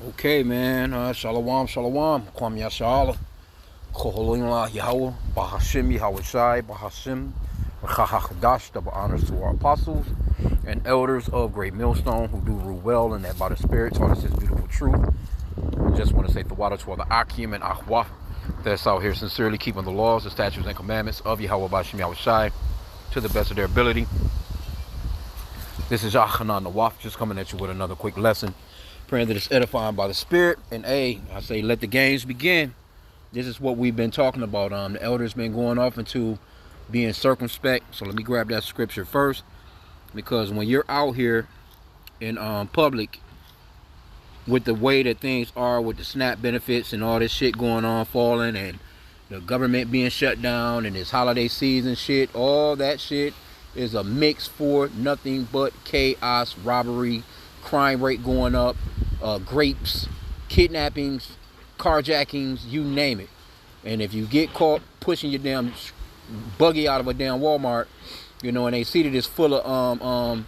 Okay, man. Shalom, shalom. Kwam Yashala. Koholingla Yahweh. Bahashim Yahweh Shai. Bahashim. Chachadash. Double honors to our apostles and elders of Great Millstone who do rule well and that by the Spirit taught us His beautiful truth. I just want to say the water to all the H.I.M and Ahwa that's out here sincerely keeping the laws, the statutes, and commandments of Yahweh Bahashim Yahweh Shai to the best of their ability. This is Yachanan Nawaf just coming at you with another quick lesson. Praying that it's edifying by the Spirit. And I say let the games begin. This is what we've been talking about. The elders been going off into being circumspect. So let me grab that scripture first. Because when you're out here in public with the way that things are with the SNAP benefits and all this shit going on, falling, and the government being shut down and this holiday season shit, all that shit is a mix for nothing but chaos, robbery, crime rate going up, grapes, kidnappings, carjackings, you name it. And if you get caught pushing your damn buggy out of a damn Walmart, and they see that it's full of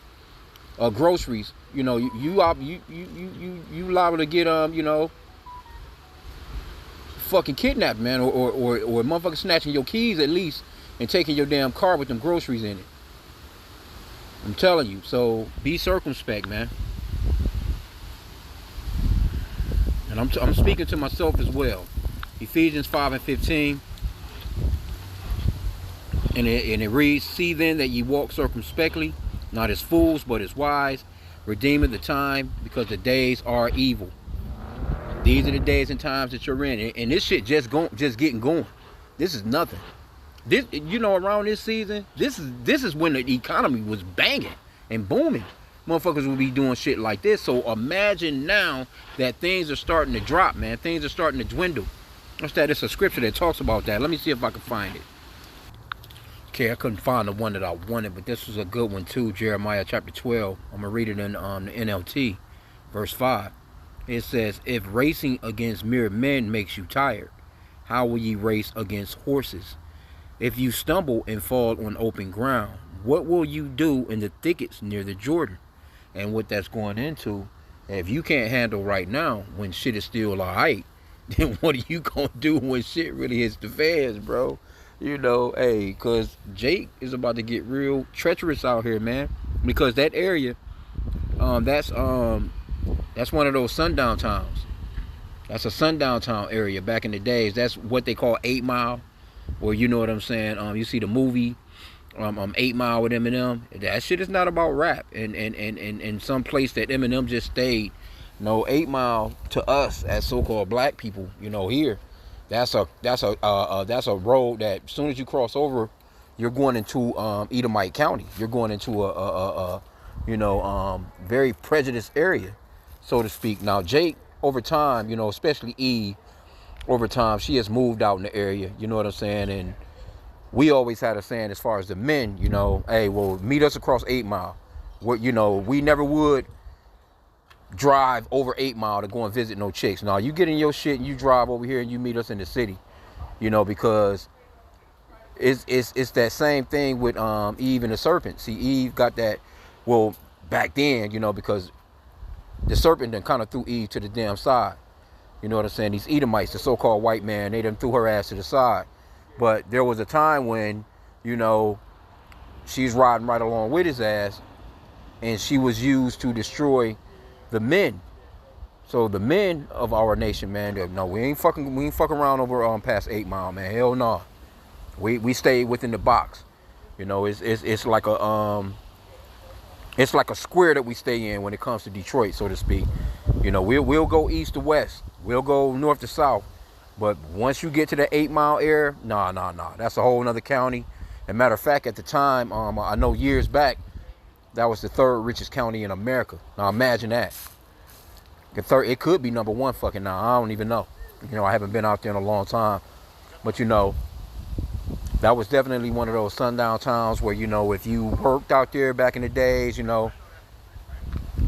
groceries, you liable to get fucking kidnapped, man, or motherfuckers snatching your keys at least and taking your damn car with them groceries in it. I'm telling you, so be circumspect, man. And I'm speaking to myself as well. Ephesians 5:15. And it reads, "See then that ye walk circumspectly, not as fools, but as wise, redeeming the time, because the days are evil." These are the days and times that you're in. And this shit just getting going. This is nothing. This, around this season, this is when the economy was banging and booming. Motherfuckers will be doing shit like this. So imagine now that things are starting to drop, man. Things are starting to dwindle. What's that? It's a scripture that talks about that. Let me see if I can find it. Okay, I couldn't find the one that I wanted, but this was a good one too. Jeremiah chapter 12. I'm going to read it in the NLT, verse 5. It says, "If racing against mere men makes you tired, how will ye race against horses? If you stumble and fall on open ground, what will you do in the thickets near the Jordan?" And what that's going into, if you can't handle right now when shit is still alright, then what are you gonna do when shit really hits the fans, bro? Cause Jake is about to get real treacherous out here, man. Because that area, that's one of those sundown towns. That's a sundown town area back in the days. That's what they call 8 Mile. Or you know what I'm saying? You see the movie 8 Mile with Eminem. That shit is not about rap. And some place that Eminem just stayed. 8 Mile to us as so-called black people, here, that's a road that as soon as you cross over, you're going into Edomite County. You're going into a very prejudiced area, so to speak. Now Jake, over time, especially Eve, over time, she has moved out in the area. You know what I'm saying? And we always had a saying as far as the men, hey, well, meet us across 8 Mile. We never would drive over 8 Mile to go and visit no chicks. Now, you get in your shit and you drive over here and you meet us in the city, because it's that same thing with Eve and the serpent. See, Eve got that, well, back then, because the serpent then kind of threw Eve to the damn side. You know what I'm saying? These Edomites, the so-called white man, they done threw her ass to the side. But there was a time when, she's riding right along with his ass, and she was used to destroy the men. So the men of our nation, man, no, we ain't fucking around over past 8 Mile, man. Hell no. We stay within the box. It's like a square that we stay in when it comes to Detroit, so to speak. We'll go east to west. We'll go north to south. But once you get to the 8 Mile area, nah. That's a whole nother county. And matter of fact, at the time, I know years back, that was the 3rd richest county in America. Now imagine that. It could be number 1 fucking now. I don't even know. I haven't been out there in a long time. But that was definitely one of those sundown towns where, if you worked out there back in the days,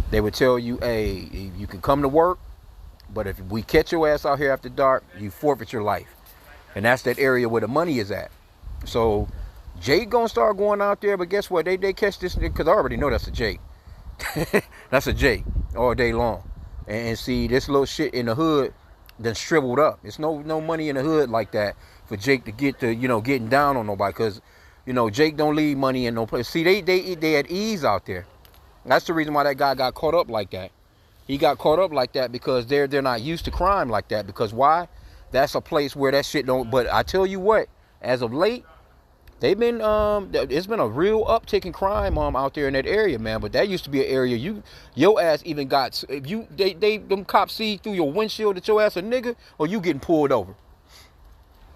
they would tell you, hey, you can come to work, but if we catch your ass out here after dark, you forfeit your life. And that's that area where the money is at. So Jake gonna start going out there, but guess what? They catch this, because I already know that's a Jake. That's a Jake all day long. And see, this little shit in the hood then shriveled up. It's no money in the hood like that for Jake to get to, getting down on nobody. Because, Jake don't leave money in no place. See, they at ease out there. That's the reason why that guy got caught up like that. He got caught up like that because they're not used to crime like that. Because why? That's a place where that shit don't. But I tell you what, as of late, they've been it's been a real uptick in crime out there in that area, man. But that used to be an area your ass even got, if them cops see through your windshield that your ass a nigga, or you getting pulled over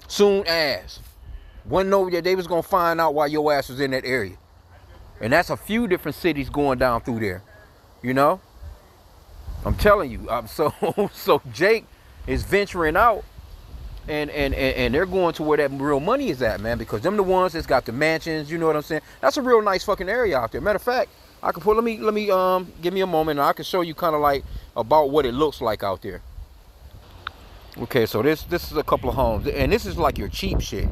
soon as. One know that they was gonna find out why your ass was in that area. And that's a few different cities going down through there, I'm telling you. So Jake is venturing out, and they're going to where that real money is at, man, because them the ones that's got the mansions, you know what I'm saying? That's a real nice fucking area out there. Matter of fact, I can let me give me a moment and I can show you kind of like about what it looks like out there. Okay, so this is a couple of homes, and this is like your cheap shit.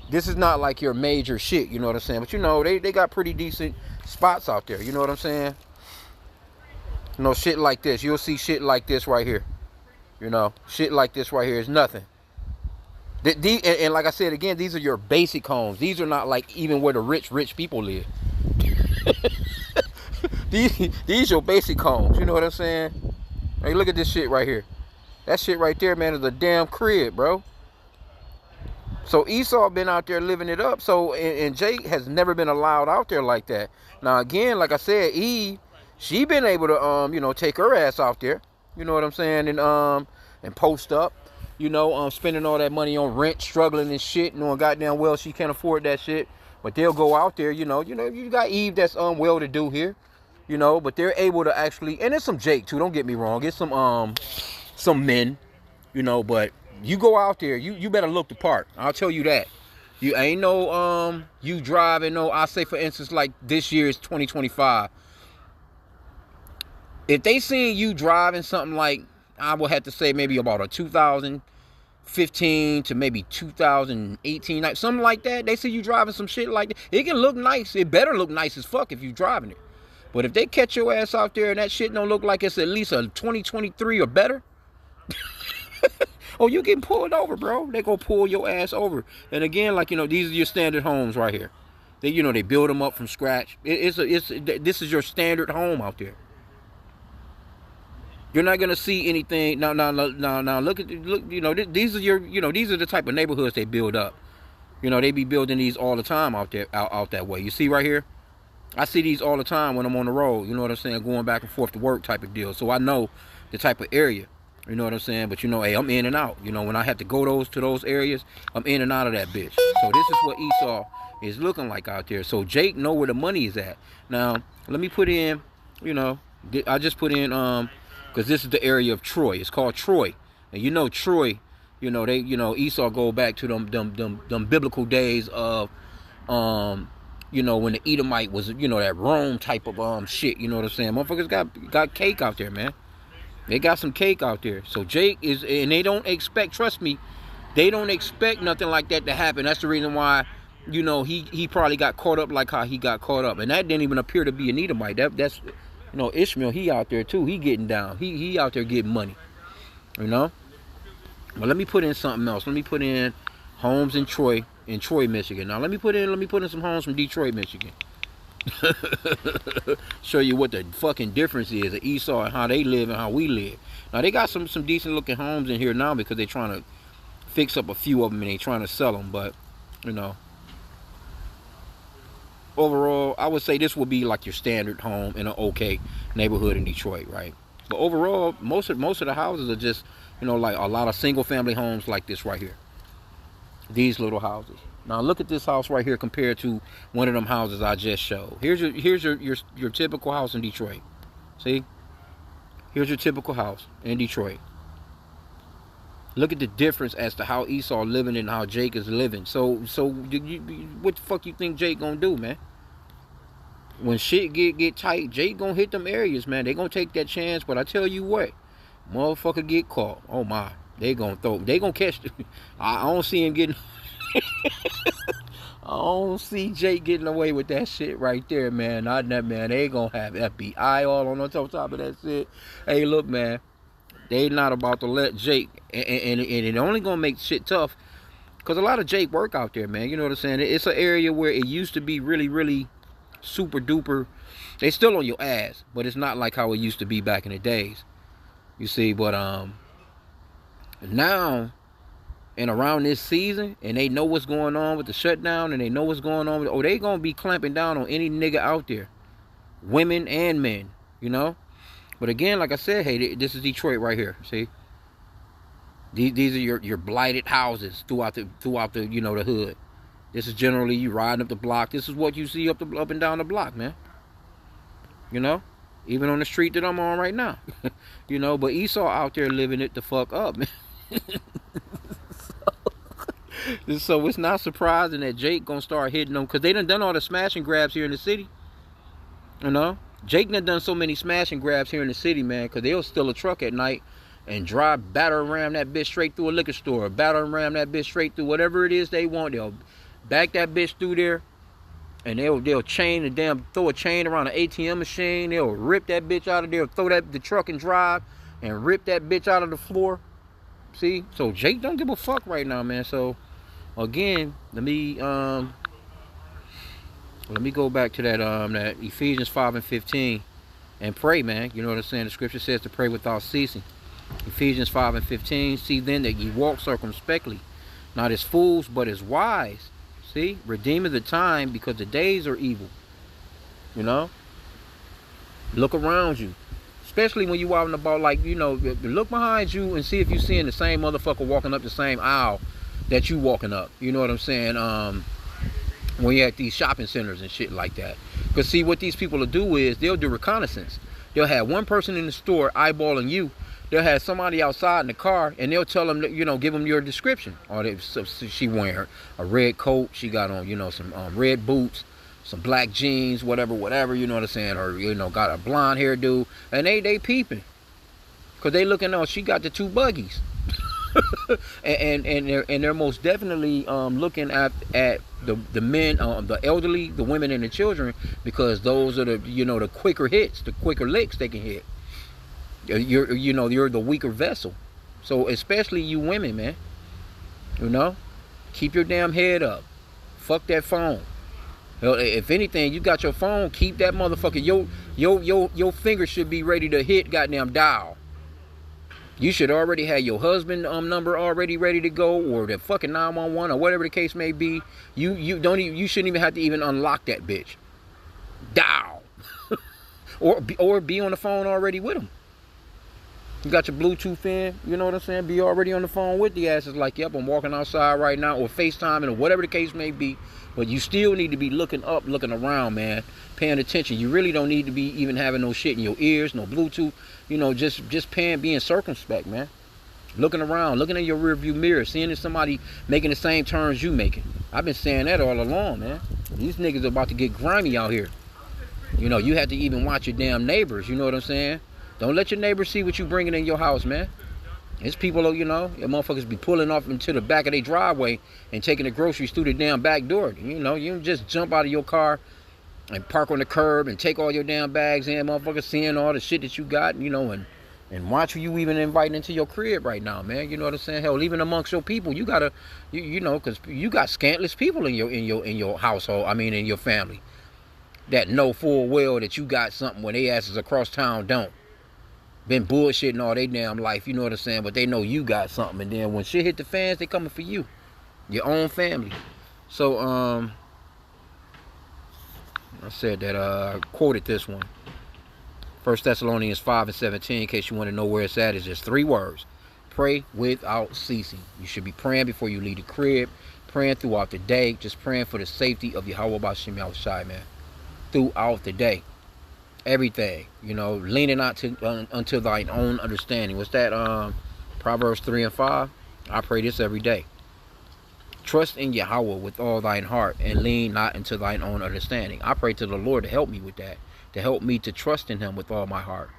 This is not like your major shit, you know what I'm saying? But they got pretty decent spots out there, you know what I'm saying? Shit like this. You'll see shit like this right here. Shit like this right here is nothing. And like I said again, these are your basic homes. These are not like even where the rich people live. These your basic homes, you know what I'm saying? Hey, look at this shit right here. That shit right there, man, is a damn crib, bro. So Esau been out there living it up. So and Jake has never been allowed out there like that. Now again, like I said, Eve, she been able to take her ass out there. You know what I'm saying? And post up. Spending all that money on rent, struggling and shit, knowing goddamn well she can't afford that shit. But they'll go out there, you got Eve that's well to do here, but they're able to actually, and there's some Jake too, don't get me wrong. It's some men, but you go out there, you better look the part. I'll tell you that. You ain't you driving I say for instance like this year is 2025. If they seen you driving something like, I would have to say maybe about a 2015 to maybe 2018, something like that. They see you driving some shit like that. It can look nice. It better look nice as fuck if you driving it. But if they catch your ass out there and that shit don't look like it's at least a 2023 or better, oh, you getting pulled over, bro. They gonna pull your ass over. And again, like, these are your standard homes right here. They build them up from scratch. This is your standard home out there. You're not gonna see anything. Now, look. These are these are the type of neighborhoods they build up. They be building these all the time out there, out that way. You see right here, I see these all the time when I'm on the road. You know what I'm saying? Going back and forth to work type of deal. So I know the type of area. You know what I'm saying? But hey, I'm in and out. When I have to go to those areas, I'm in and out of that bitch. So this is what Esau is looking like out there. So Jake know where the money is at. Now let me put in. I just put in because this is the area of Troy. It's called Troy. And Troy, they Esau go back to them biblical days of when the Edomite was, that Rome type of shit, you know what I'm saying? Motherfuckers got cake out there, man. They got some cake out there. So Jake is, and they don't expect, trust me, they don't expect nothing like that to happen. That's the reason why, he probably got caught up like how he got caught up. And that didn't even appear to be an Edomite. That's Ishmael, he out there too. He getting down. He out there getting money. But let me put in something else. Let me put in homes in Troy, Michigan. Now let me put in some homes from Detroit, Michigan. Show you what the fucking difference is of Esau and how they live and how we live. Now they got some decent looking homes in here now because they're trying to fix up a few of them and they're trying to sell them. But overall, I would say this would be like your standard home in an okay neighborhood in Detroit, right? But overall, most of the houses are just, like a lot of single family homes like this right here. These little houses. Now look at this house right here compared to one of them houses I just showed. Here's your typical house in Detroit. See? Here's your typical house in Detroit. Look at the difference as to how Esau living and how Jake is living. So what the fuck you think Jake gonna do, man? When shit get tight, Jake gonna hit them areas, man. They gonna take that chance, but I tell you what, motherfucker get caught. Oh my, they gonna catch. I don't see him getting. I don't see Jake getting away with that shit right there, man. Not that, man. They gonna have FBI all on top of that shit. Hey, look, man. They not about to let Jake, and it only gonna make shit tough, because a lot of Jake work out there, man. You know what I'm saying? It's an area where it used to be really, really super duper. They still on your ass, but it's not like how it used to be back in the days. You see, but now and around this season, and they know what's going on with the shutdown, and they know what's going on with, they gonna be clamping down on any nigga out there, women and men, you know. But again, like I said, hey, this is Detroit right here. See, these are your blighted houses throughout the you know, the hood. This is generally you riding up the block. This is what you see up and down the block, man. You know, even on the street that I'm on right now. You know, but Esau out there living it the fuck up, man. So it's not surprising that Jake gonna start hitting them, because they done all the smash and grabs here in the city. You know, Jake done so many smash and grabs here in the city, man, because they'll steal a truck at night and drive, batter and ram that bitch straight through a liquor store, batter and ram that bitch straight through whatever it is they want. They'll back that bitch through there, and they'll chain and throw a chain around an ATM machine. They'll rip that bitch out of there, throw the truck and drive, and rip that bitch out of the floor. See, so Jake don't give a fuck right now, man. So again, let me go back to that Ephesians 5:15 and pray, man. You know what I'm saying? The scripture says to pray without ceasing. Ephesians 5:15. See then that ye walk circumspectly, not as fools, but as wise. See, redeeming the time, because the days are evil. You know, look around you, especially when you out and about. Like, you know, look behind you and see if you seeing the same motherfucker walking up the same aisle that you walking up. You know what I'm saying? When you're at these shopping centers and shit like that. Because see, what these people will do is they'll do reconnaissance. They'll have one person in the store eyeballing you. They'll have somebody outside in the car, and they'll tell them, that, you know, give them your description. Or she wearing a red coat, she got on, you know, some red boots, some black jeans, whatever, you know what I'm saying? Or, you know, got a blonde hairdo, and they peeping. Because they looking on, she got the two buggies. and they're most definitely looking at the men, the elderly, the women, and the children, because those are the, you know, the quicker hits, the quicker licks they can hit. You're the weaker vessel. So especially you women, man, you know, keep your damn head up. Fuck that phone. If anything, you got your phone, keep that motherfucker. Your finger should be ready to hit goddamn dial. You should already have your husband number already ready to go, or the fucking 911, or whatever the case may be. You shouldn't even have to even unlock that bitch. Dial. or be on the phone already with them. You got your Bluetooth in, you know what I'm saying? Be already on the phone with the asses, like, yep, I'm walking outside right now, or FaceTiming, or whatever the case may be. But you still need to be looking up, looking around, man, paying attention. You really don't need to be even having no shit in your ears, no Bluetooth, you know, just being circumspect, man. Looking around, looking in your rearview mirror, seeing if somebody making the same turns you making. I've been saying that all along, man. These niggas are about to get grimy out here. You know, you have to even watch your damn neighbors, you know what I'm saying? Don't let your neighbors see what you bringing in your house, man. It's people, you know, your motherfuckers be pulling off into the back of their driveway and taking the groceries through the damn back door. You know, you don't just jump out of your car and park on the curb and take all your damn bags in, motherfuckers seeing all the shit that you got, you know, and watch who you even inviting into your crib right now, man. You know what I'm saying? Hell, even amongst your people, you gotta, you know, because you got scantless people in your household. I mean, in your family, that know full well that you got something when they asses across town don't. Been bullshitting all they damn life, you know what I'm saying? But they know you got something, and then when shit hit the fans, they coming for you, your own family. So I said that I quoted this one. 1 Thessalonians 5:17, in case you want to know where it's at, is just 3 words. Pray without ceasing. You should be praying before you leave the crib, praying throughout the day, just praying for the safety of Yahweh B'Shem Yahushai, man, throughout the day. Everything, you know, leaning not unto thine own understanding. What's that? Proverbs 3:5. I pray this every day. Trust in Yahweh with all thine heart, and lean not into thine own understanding. I pray to the Lord to help me with that, to help me to trust in him with all my heart.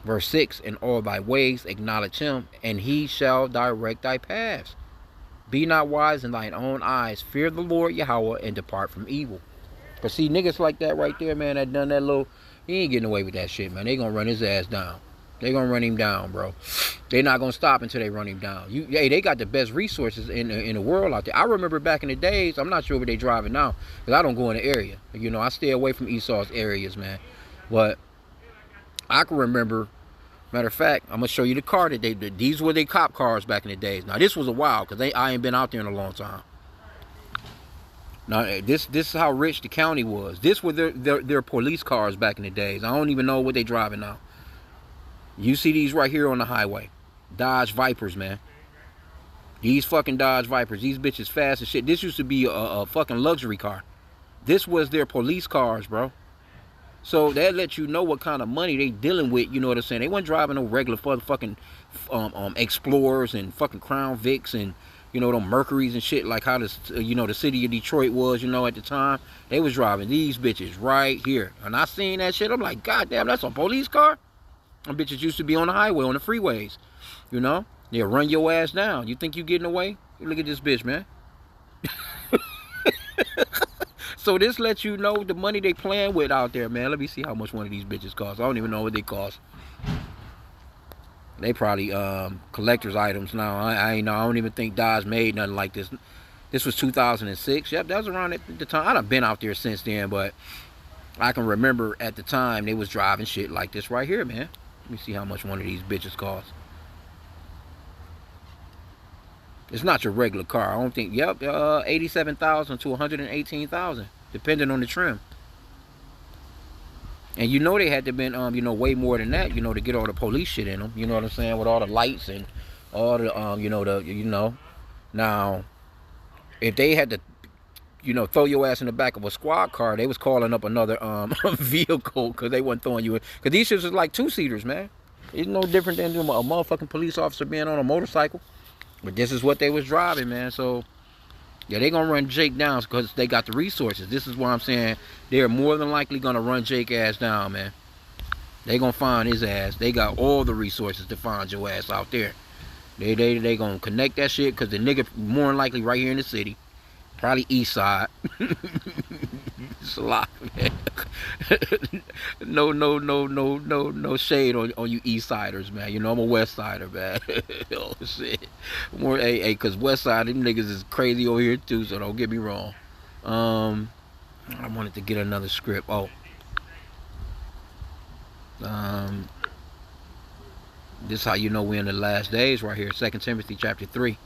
Verse 6, in all thy ways acknowledge him, and he shall direct thy paths. Be not wise in thine own eyes. Fear the Lord Yahweh and depart from evil. But see, niggas like that right there, man, that done that little, he ain't getting away with that shit, man. They gonna run his ass down. They gonna run him down, bro. They not gonna stop until they run him down. Hey, they got the best resources in the world out there. I remember back in the days, I'm not sure where they driving now, because I don't go in the area. You know, I stay away from Esau's areas, man. But I can remember, matter of fact, I'm gonna show you the car that these were their cop cars back in the days. Now this was a while, because I ain't been out there in a long time. Now this is how rich the county was. This were their police cars back in the days. I don't even know what they driving now. You see these right here on the highway. Dodge Vipers, man. These fucking Dodge Vipers. These bitches fast as shit. This used to be a fucking luxury car. This was their police cars, bro. So that lets you know what kind of money they dealing with, you know what I'm saying? They weren't driving no regular fucking Explorers and fucking Crown Vics and, you know, them Mercuries and shit like how the city of Detroit was, you know, at the time. They was driving these bitches right here. And I seen that shit. I'm like, God damn, that's a police car? Them bitches used to be on the highway, on the freeways. You know? They'll run your ass down. You think you getting away? Look at this bitch, man. So this lets you know the money they playing with out there, man. Let me see how much one of these bitches cost. I don't even know what they cost. They probably collector's items now. I don't even think Dodge made nothing like this. This was 2006. Yep, that was around the time. I done been out there since then, but I can remember at the time they was driving shit like this right here, man. Let me see how much one of these bitches cost. It's not your regular car. I don't think. Yep, $87,000 to $118,000, depending on the trim. And you know they had to been, way more than that, to get all the police shit in them. You know what I'm saying? With all the lights and all the, Now, if they had to, throw your ass in the back of a squad car, they was calling up another vehicle because they wasn't throwing you in. Because these shits was like two-seaters, man. It's no different than a motherfucking police officer being on a motorcycle. But this is what they was driving, man. So, yeah, they gonna run Jake down because they got the resources. This is why I'm saying they're more than likely gonna run Jake ass down, man. They gonna find his ass. They got all the resources to find your ass out there. They gonna connect that shit because the nigga more than likely right here in the city. Probably east side. It's a lot, man. No shade on you east siders, man. I'm a west sider, man. Oh shit. More cause west side, them niggas is crazy over here too, so don't get me wrong. I wanted to get another script. This is how you know we're in the last days right here. 2 Timothy chapter 3.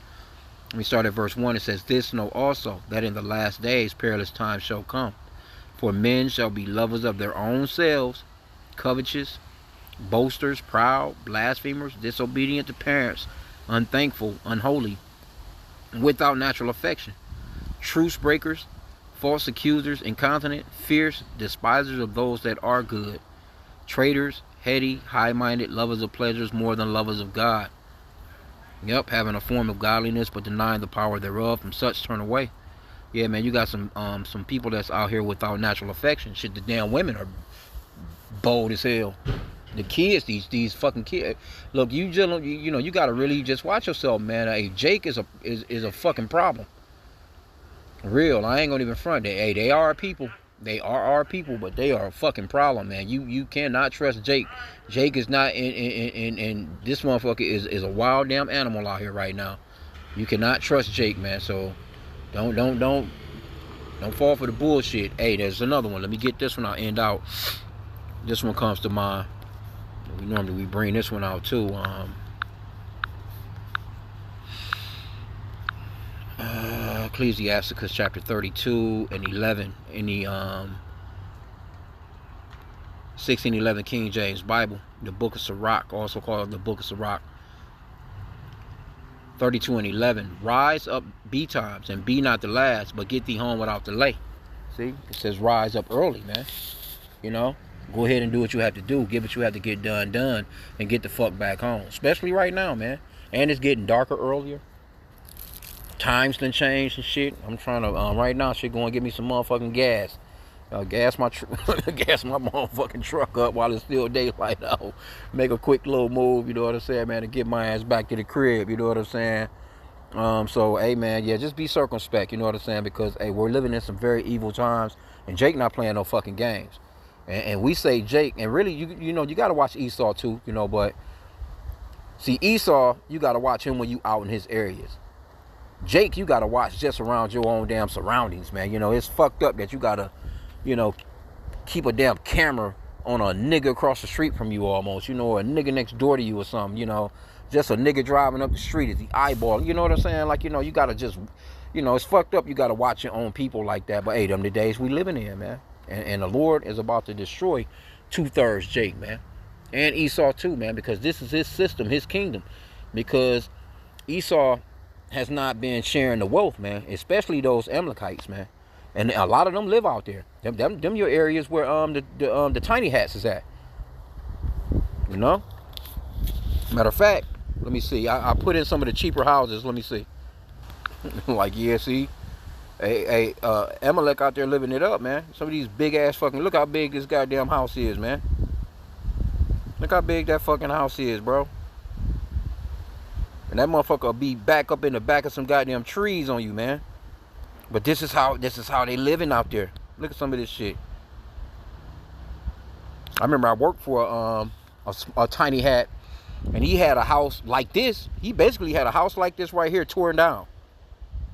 Let me start at verse 1. It says, "This know also, that in the last days perilous times shall come. For men shall be lovers of their own selves, covetous, boasters, proud, blasphemers, disobedient to parents, unthankful, unholy, without natural affection, truce breakers, false accusers, incontinent, fierce, despisers of those that are good, traitors, heady, high-minded, lovers of pleasures more than lovers of God. Yep, having a form of godliness, but denying the power thereof. From such turn away." Yeah, man, you got some people that's out here without natural affection. Shit, the damn women are bold as hell. The kids, these fucking kids. Look, you gotta really just watch yourself, man. Hey, Jake is a fucking problem. Real, I ain't gonna even front. They are our people. They are our people, but they are a fucking problem, man. You cannot trust Jake. Jake is not in this motherfucker is a wild damn animal out here right now. You cannot trust Jake, man. So don't fall for the bullshit. Hey, there's another one. Let me get this one. I'll end out. This one comes to mind. We bring this one out too. Ecclesiasticus chapter 32 and 11 in the 1611 King James Bible, the book of Sirach, also called the book of Sirach. 32 and 11. "Rise up betimes and be not the last, but get thee home without delay." See, it says rise up early, man. Go ahead and do what you have to do. Get what you have to get done, and get the fuck back home. Especially right now, man. And it's getting darker earlier. Times done changed and shit. I'm trying to right now. Shit, go and get me some motherfucking gas. Gas my motherfucking truck up while it's still daylight out. Make a quick little move. You know what I'm saying, man, to get my ass back to the crib. You know what I'm saying. So, hey, man, yeah, just be circumspect, you know what I'm saying? Because, hey, we're living in some very evil times, and Jake not playing no fucking games. And we say Jake, and really, you know, you got to watch Esau, too, you know, but, see, Esau, you got to watch him when you out in his areas. Jake, you got to watch just around your own damn surroundings, man. You know, it's fucked up that you got to, you know, keep a damn camera on a nigga across the street from you almost, you know, or a nigga next door to you or something, you know. Just a nigga driving up the street is the eyeball. You know what I'm saying? Like, you know, you got to just, you know, it's fucked up. You got to watch your own people like that. But, hey, them the days we living in, man. And the Lord is about to destroy 2/3 Jake, man. And Esau, too, man, because this is his system, his kingdom. Because Esau has not been sharing the wealth, man, especially those Amalekites, man. And a lot of them live out there. Them your areas where the tiny hats is at. You know? Matter of fact, let me see. I put in some of the cheaper houses. Let me see. Like, yeah, see? Hey, Amalek out there living it up, man. Some of these big ass fucking, look how big this goddamn house is, man. Look how big that fucking house is, bro. And that motherfucker will be back up in the back of some goddamn trees on you, man. But this is how they living out there. Look at some of this shit. I remember I worked for a tiny hat, and he had a house like this. He basically had a house like this right here torn down.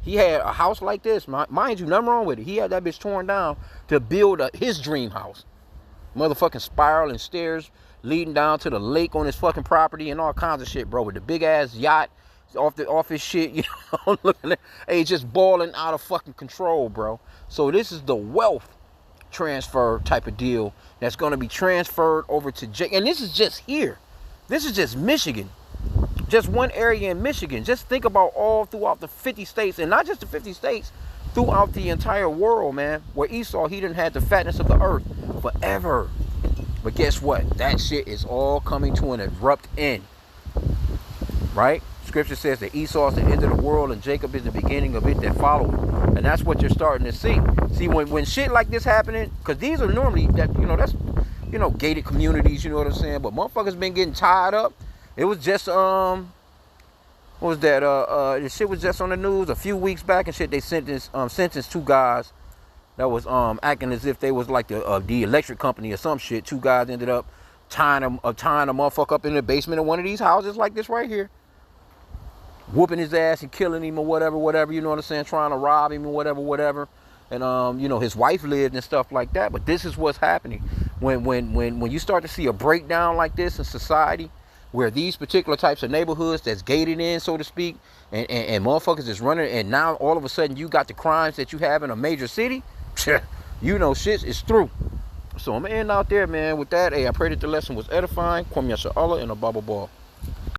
He had a house like this. Mind you, nothing wrong with it. He had that bitch torn down to build his dream house. Motherfucking spiral and stairs leading down to the lake on his fucking property and all kinds of shit, bro. With the big ass yacht off his shit, you know, looking at, hey, just balling out of fucking control, bro. So this is the wealth transfer type of deal that's going to be transferred over to Jake. And this is just here. This is just Michigan. Just one area in Michigan. Just think about all throughout the 50 states, and not just the 50 states, throughout the entire world, man, where Esau, he didn't have the fatness of the earth forever. But guess what? That shit is all coming to an abrupt end. Right? Scripture says that Esau is the end of the world and Jacob is the beginning of it that followed. And that's what you're starting to see. See, when shit like this happening, because these are normally, that, you know, that's, you know, gated communities, you know what I'm saying? But motherfuckers been getting tied up. It was just, what was that? This shit was just on the news a few weeks back and shit. They sentenced two guys that was acting as if they was like the electric company or some shit. Two guys ended up tying a motherfucker up in the basement of one of these houses like this right here, whooping his ass and killing him or whatever, you know what I'm saying, trying to rob him or whatever. And you know, his wife lived and stuff like that. But this is what's happening when you start to see a breakdown like this in society, where these particular types of neighborhoods that's gated in, so to speak, and motherfuckers is running, and now all of a sudden you got the crimes that you have in a major city, you know, shit is through. So I'm gonna end out there, man, with that. Hey, I pray that the lesson was edifying. Kwam Yasha Allah in a Bible ball.